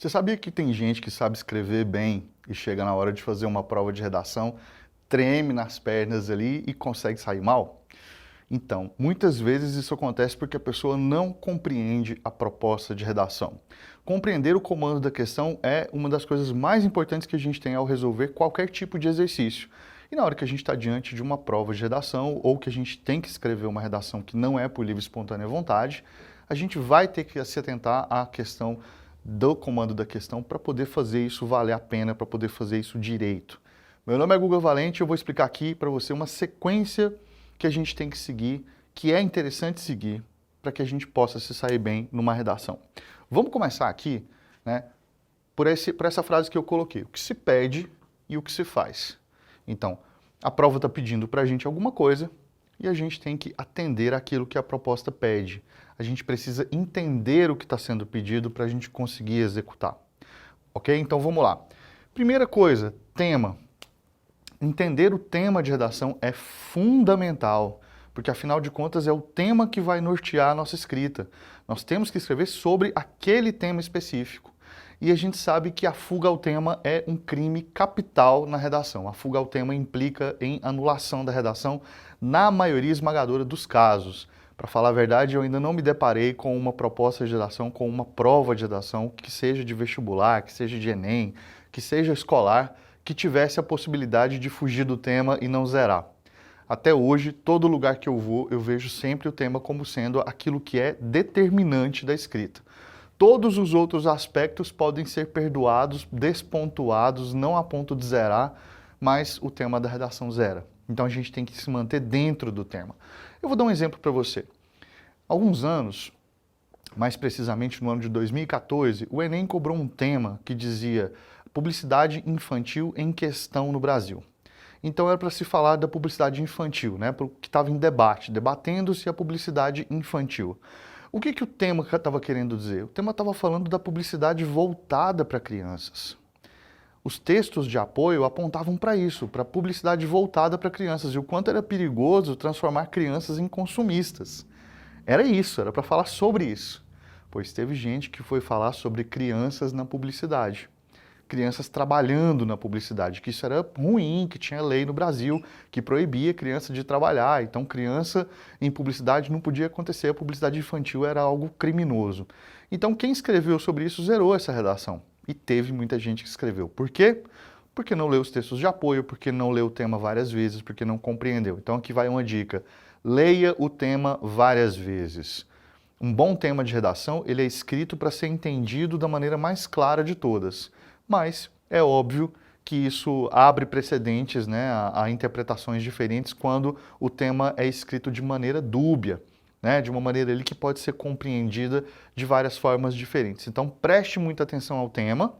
Você sabia que tem gente que sabe escrever bem e chega na hora de fazer uma prova de redação, treme nas pernas ali e consegue sair mal? Então, muitas vezes isso acontece porque a pessoa não compreende a proposta de redação. Compreender o comando da questão é uma das coisas mais importantes que a gente tem ao resolver qualquer tipo de exercício. E na hora que a gente está diante de uma prova de redação ou que a gente tem que escrever uma redação que não é por livre e espontânea vontade, a gente vai ter que se atentar à questão do comando da questão para poder fazer isso valer a pena, para poder fazer isso direito. Meu nome é Guga Valente e eu vou explicar aqui para você uma sequência que a gente tem que seguir, que é interessante seguir, para que a gente possa se sair bem numa redação. Vamos começar aqui, né, por essa frase que eu coloquei, o que se pede e o que se faz. Então, a prova está pedindo para a gente alguma coisa e a gente tem que atender aquilo que a proposta pede. A gente precisa entender o que está sendo pedido para a gente conseguir executar. Ok? Então vamos lá. Primeira coisa, tema. Entender o tema de redação é fundamental, porque afinal de contas é o tema que vai nortear a nossa escrita. Nós temos que escrever sobre aquele tema específico. E a gente sabe que a fuga ao tema é um crime capital na redação. A fuga ao tema implica em anulação da redação na maioria esmagadora dos casos. Para falar a verdade, eu ainda não me deparei com uma proposta de redação, com uma prova de redação que seja de vestibular, que seja de Enem, que seja escolar, que tivesse a possibilidade de fugir do tema e não zerar. Até hoje, todo lugar que eu vou, eu vejo sempre o tema como sendo aquilo que é determinante da escrita. Todos os outros aspectos podem ser perdoados, despontuados, não a ponto de zerar, mas o tema da redação zera. Então a gente tem que se manter dentro do tema. Eu vou dar um exemplo para você. Há alguns anos, mais precisamente no ano de 2014, o Enem cobrou um tema que dizia publicidade infantil em questão no Brasil. Então era para se falar da publicidade infantil, né, que estava em debate, debatendo-se a publicidade infantil. O que o tema estava querendo dizer? O tema estava falando da publicidade voltada para crianças. Os textos de apoio apontavam para isso, para publicidade voltada para crianças, e o quanto era perigoso transformar crianças em consumistas. Era isso, era para falar sobre isso. Pois teve gente que foi falar sobre crianças na publicidade. Crianças trabalhando na publicidade, que isso era ruim, que tinha lei no Brasil que proibia criança de trabalhar. Então, criança em publicidade não podia acontecer, a publicidade infantil era algo criminoso. Então, quem escreveu sobre isso zerou essa redação. E teve muita gente que escreveu. Por quê? Porque não leu os textos de apoio, porque não leu o tema várias vezes, porque não compreendeu. Então, aqui vai uma dica. Leia o tema várias vezes. Um bom tema de redação, ele é escrito para ser entendido da maneira mais clara de todas. Mas é óbvio que isso abre precedentes, né, a interpretações diferentes quando o tema é escrito de maneira dúbia, né, de uma maneira ali que pode ser compreendida de várias formas diferentes. Então preste muita atenção ao tema,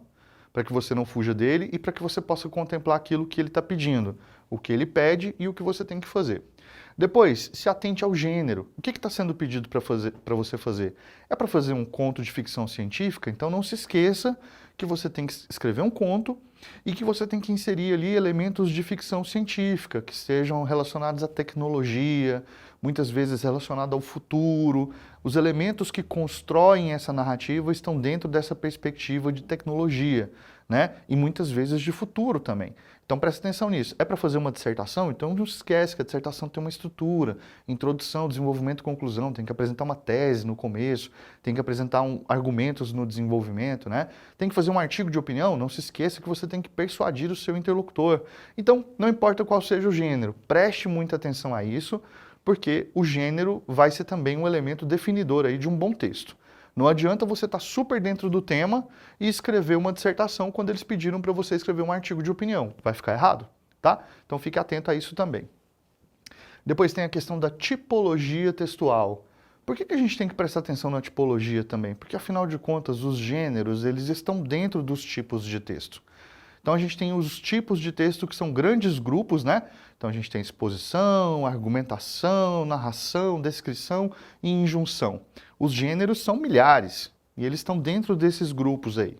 para que você não fuja dele e para que você possa contemplar aquilo que ele está pedindo, o que ele pede e o que você tem que fazer. Depois, se atente ao gênero. O que está sendo pedido para você fazer? É para fazer um conto de ficção científica? Então não se esqueça que você tem que escrever um conto e que você tem que inserir ali elementos de ficção científica, que sejam relacionados à tecnologia, muitas vezes relacionados ao futuro. Os elementos que constroem essa narrativa estão dentro dessa perspectiva de tecnologia, né? E muitas vezes de futuro também. Então presta atenção nisso. É para fazer uma dissertação? Então não se esquece que a dissertação tem uma estrutura, introdução, desenvolvimento, conclusão, tem que apresentar uma tese no começo, tem que apresentar argumentos no desenvolvimento, né? Tem que fazer um artigo de opinião? Não se esqueça que você tem que persuadir o seu interlocutor. Então, não importa qual seja o gênero, preste muita atenção a isso, porque o gênero vai ser também um elemento definidor aí de um bom texto. Não adianta você estar super dentro do tema e escrever uma dissertação quando eles pediram para você escrever um artigo de opinião. Vai ficar errado, tá? Então fique atento a isso também. Depois tem a questão da tipologia textual. Por que a gente tem que prestar atenção na tipologia também? Porque afinal de contas os gêneros eles estão dentro dos tipos de texto. Então a gente tem os tipos de texto que são grandes grupos, né? Então a gente tem exposição, argumentação, narração, descrição e injunção. Os gêneros são milhares e eles estão dentro desses grupos aí.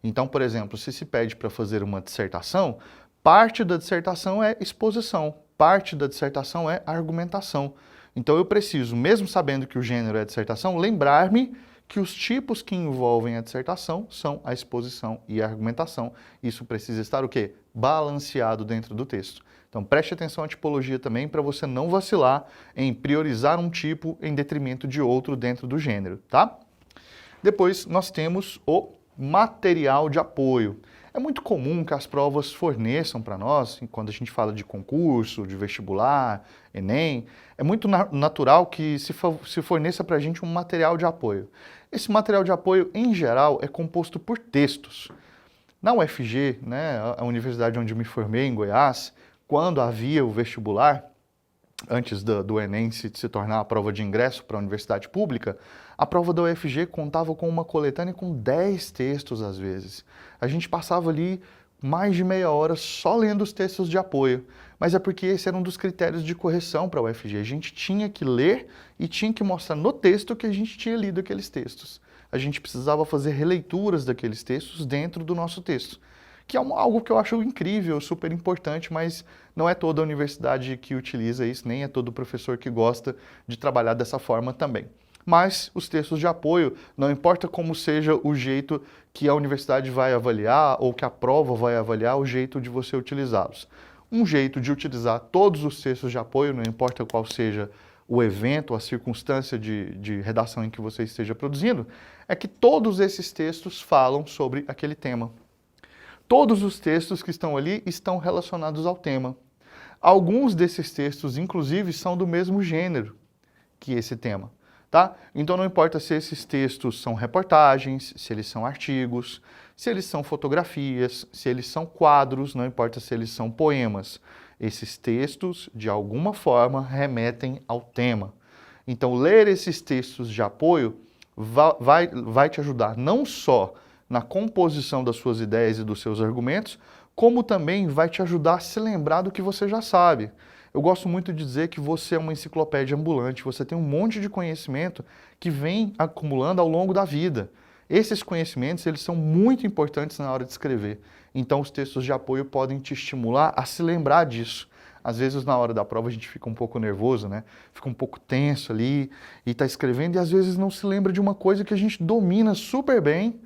Então, por exemplo, se pede para fazer uma dissertação, parte da dissertação é exposição, parte da dissertação é argumentação. Então eu preciso, mesmo sabendo que o gênero é dissertação, lembrar-me que os tipos que envolvem a dissertação são a exposição e a argumentação. Isso precisa estar o quê? Balanceado dentro do texto. Então preste atenção à tipologia também para você não vacilar em priorizar um tipo em detrimento de outro dentro do gênero, tá? Depois nós temos o material de apoio. É muito comum que as provas forneçam para nós, quando a gente fala de concurso, de vestibular, Enem, é muito natural que se forneça para a gente um material de apoio. Esse material de apoio, em geral, é composto por textos. Na UFG, né, a universidade onde eu me formei, em Goiás, quando havia o vestibular, antes do Enem se tornar a prova de ingresso para a universidade pública, a prova da UFG contava com uma coletânea com 10 textos às vezes. A gente passava ali mais de meia hora só lendo os textos de apoio, mas é porque esse era um dos critérios de correção para a UFG. A gente tinha que ler e tinha que mostrar no texto que a gente tinha lido aqueles textos. A gente precisava fazer releituras daqueles textos dentro do nosso texto, que é algo que eu acho incrível, super importante, mas não é toda a universidade que utiliza isso, nem é todo professor que gosta de trabalhar dessa forma também. Mas os textos de apoio, não importa como seja o jeito que a universidade vai avaliar ou que a prova vai avaliar, o jeito de você utilizá-los. Um jeito de utilizar todos os textos de apoio, não importa qual seja o evento, a circunstância de redação em que você esteja produzindo, é que todos esses textos falam sobre aquele tema. Todos os textos que estão ali estão relacionados ao tema. Alguns desses textos, inclusive, são do mesmo gênero que esse tema, tá? Então não importa se esses textos são reportagens, se eles são artigos, se eles são fotografias, se eles são quadros, não importa se eles são poemas. Esses textos, de alguma forma, remetem ao tema. Então ler esses textos de apoio vai te ajudar não só na composição das suas ideias e dos seus argumentos, como também vai te ajudar a se lembrar do que você já sabe. Eu gosto muito de dizer que você é uma enciclopédia ambulante, você tem um monte de conhecimento que vem acumulando ao longo da vida. Esses conhecimentos, eles são muito importantes na hora de escrever. Então os textos de apoio podem te estimular a se lembrar disso. Às vezes na hora da prova a gente fica um pouco nervoso, né? Fica um pouco tenso ali e está escrevendo e às vezes não se lembra de uma coisa que a gente domina super bem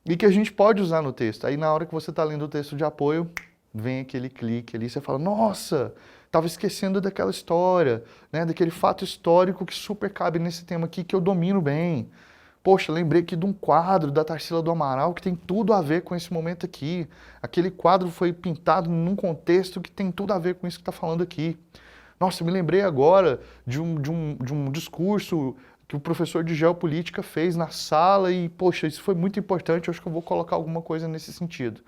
e que a gente pode usar no texto. Aí na hora que você está lendo o texto de apoio, vem aquele clique ali, você fala, nossa, estava esquecendo daquela história, né, daquele fato histórico que super cabe nesse tema aqui, que eu domino bem. Poxa, lembrei aqui de um quadro da Tarsila do Amaral que tem tudo a ver com esse momento aqui. Aquele quadro foi pintado num contexto que tem tudo a ver com isso que está falando aqui. Nossa, me lembrei agora de um discurso que o professor de geopolítica fez na sala e, poxa, isso foi muito importante, eu acho que eu vou colocar alguma coisa nesse sentido.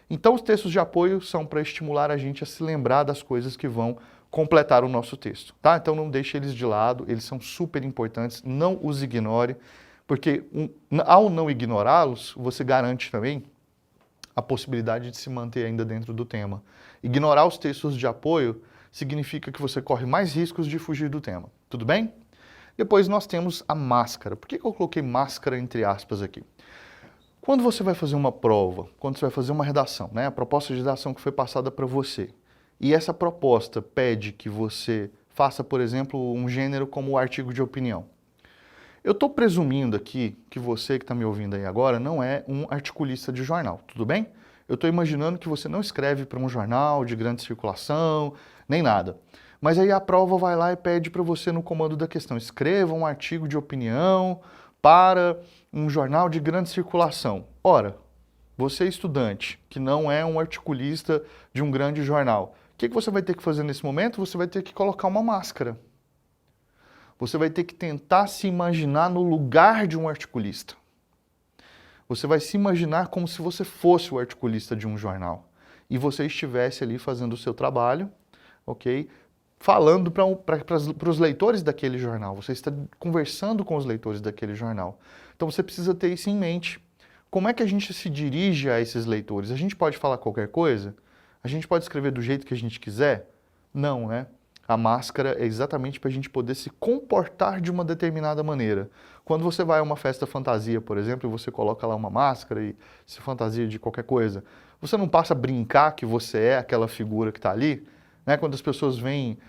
Então, os textos de apoio são para estimular a gente a se lembrar das coisas que vão completar o nosso texto, tá? Então, não deixe eles de lado, eles são super importantes, não os ignore, porque ao não ignorá-los, você garante também a possibilidade de se manter ainda dentro do tema. Ignorar os textos de apoio significa que você corre mais riscos de fugir do tema, tudo bem? Depois nós temos a máscara. Por que eu coloquei máscara entre aspas aqui? Quando você vai fazer uma prova, quando você vai fazer uma redação, né, a proposta de redação que foi passada para você, e essa proposta pede que você faça, por exemplo, um gênero como o artigo de opinião. Eu estou presumindo aqui que você que está me ouvindo aí agora não é um articulista de jornal, tudo bem? Eu estou imaginando que você não escreve para um jornal de grande circulação, nem nada. Mas aí a prova vai lá e pede para você no comando da questão, escreva um artigo de opinião para um jornal de grande circulação. Ora, você estudante, que não é um articulista de um grande jornal, o que você vai ter que fazer nesse momento? Você vai ter que colocar uma máscara. Você vai ter que tentar se imaginar no lugar de um articulista. Você vai se imaginar como se você fosse o articulista de um jornal e você estivesse ali fazendo o seu trabalho, ok? Falando para os leitores daquele jornal, você está conversando com os leitores daquele jornal. Então você precisa ter isso em mente. Como é que a gente se dirige a esses leitores? A gente pode falar qualquer coisa? A gente pode escrever do jeito que a gente quiser? Não, né? A máscara é exatamente para a gente poder se comportar de uma determinada maneira. Quando você vai a uma festa fantasia, por exemplo, e você coloca lá uma máscara e se fantasia de qualquer coisa, você não passa a brincar que você é aquela figura que está ali? Né? Quando as pessoas vêm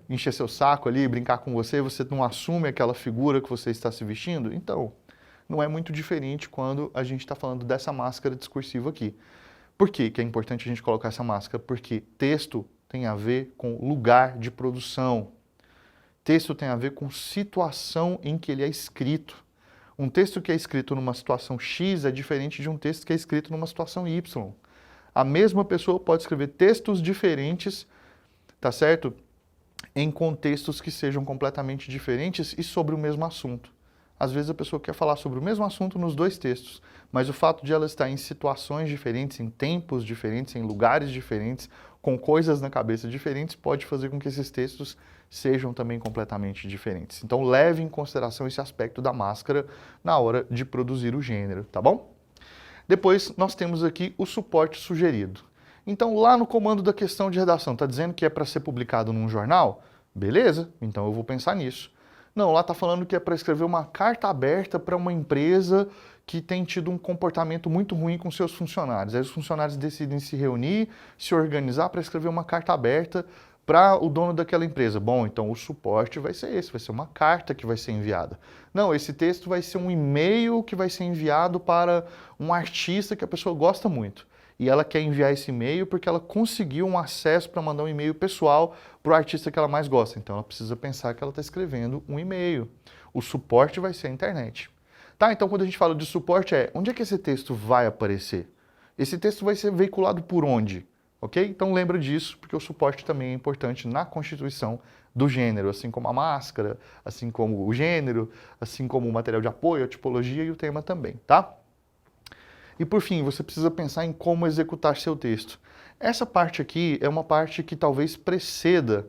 encher seu saco ali, brincar com você, você não assume aquela figura que você está se vestindo? Então, não é muito diferente quando a gente está falando dessa máscara discursiva aqui. Por que que é importante a gente colocar essa máscara? Porque texto tem a ver com lugar de produção. Texto tem a ver com situação em que ele é escrito. Um texto que é escrito numa situação X é diferente de um texto que é escrito numa situação Y. A mesma pessoa pode escrever textos diferentes, tá certo? Em contextos que sejam completamente diferentes e sobre o mesmo assunto. Às vezes a pessoa quer falar sobre o mesmo assunto nos dois textos, mas o fato de ela estar em situações diferentes, em tempos diferentes, em lugares diferentes, com coisas na cabeça diferentes, pode fazer com que esses textos sejam também completamente diferentes. Então leve em consideração esse aspecto da máscara na hora de produzir o gênero, tá bom? Depois nós temos aqui o suporte sugerido. Então lá no comando da questão de redação, está dizendo que é para ser publicado num jornal? Beleza, então eu vou pensar nisso. Não, lá está falando que é para escrever uma carta aberta para uma empresa que tem tido um comportamento muito ruim com seus funcionários. Aí os funcionários decidem se reunir, se organizar para escrever uma carta aberta para o dono daquela empresa. Bom, então o suporte vai ser esse, vai ser uma carta que vai ser enviada. Não, esse texto vai ser um e-mail que vai ser enviado para um artista que a pessoa gosta muito. E ela quer enviar esse e-mail porque ela conseguiu um acesso para mandar um e-mail pessoal para o artista que ela mais gosta. Então ela precisa pensar que ela está escrevendo um e-mail. O suporte vai ser a internet. Tá, então quando a gente fala de suporte onde é que esse texto vai aparecer? Esse texto vai ser veiculado por onde? Ok? Então lembra disso, porque o suporte também é importante na constituição do gênero, assim como a máscara, assim como o gênero, assim como o material de apoio, a tipologia e o tema também, tá? E por fim, você precisa pensar em como executar seu texto. Essa parte aqui é uma parte que talvez preceda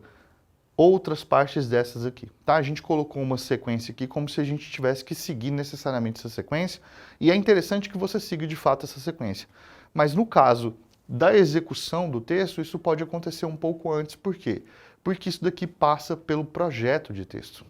outras partes dessas aqui, tá? A gente colocou uma sequência aqui como se a gente tivesse que seguir necessariamente essa sequência, e é interessante que você siga de fato essa sequência. Mas no caso da execução do texto, isso pode acontecer um pouco antes. Por quê? Porque isso daqui passa pelo projeto de texto.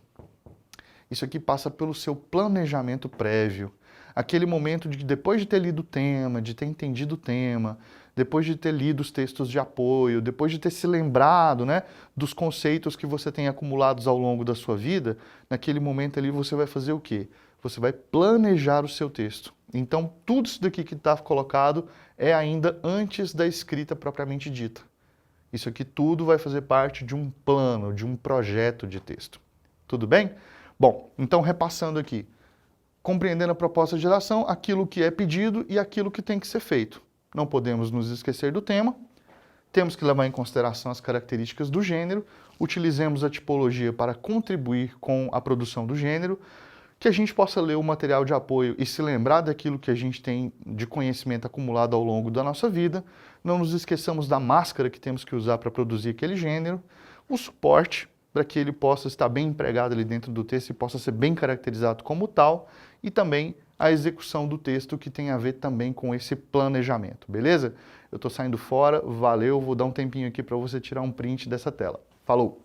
Isso aqui passa pelo seu planejamento prévio. Aquele momento de que depois de ter lido o tema, de ter entendido o tema, depois de ter lido os textos de apoio, depois de ter se lembrado, né, dos conceitos que você tem acumulados ao longo da sua vida, naquele momento ali você vai fazer o quê? Você vai planejar o seu texto. Então, tudo isso daqui que está colocado é ainda antes da escrita propriamente dita. Isso aqui tudo vai fazer parte de um plano, de um projeto de texto. Tudo bem? Bom, então repassando aqui. Compreendendo a proposta de redação, aquilo que é pedido e aquilo que tem que ser feito. Não podemos nos esquecer do tema, temos que levar em consideração as características do gênero, utilizemos a tipologia para contribuir com a produção do gênero, que a gente possa ler o material de apoio e se lembrar daquilo que a gente tem de conhecimento acumulado ao longo da nossa vida, não nos esqueçamos da máscara que temos que usar para produzir aquele gênero, o suporte, para que ele possa estar bem empregado ali dentro do texto e possa ser bem caracterizado como tal, e também a execução do texto que tem a ver também com esse planejamento, beleza? Eu estou saindo fora, valeu, vou dar um tempinho aqui para você tirar um print dessa tela. Falou!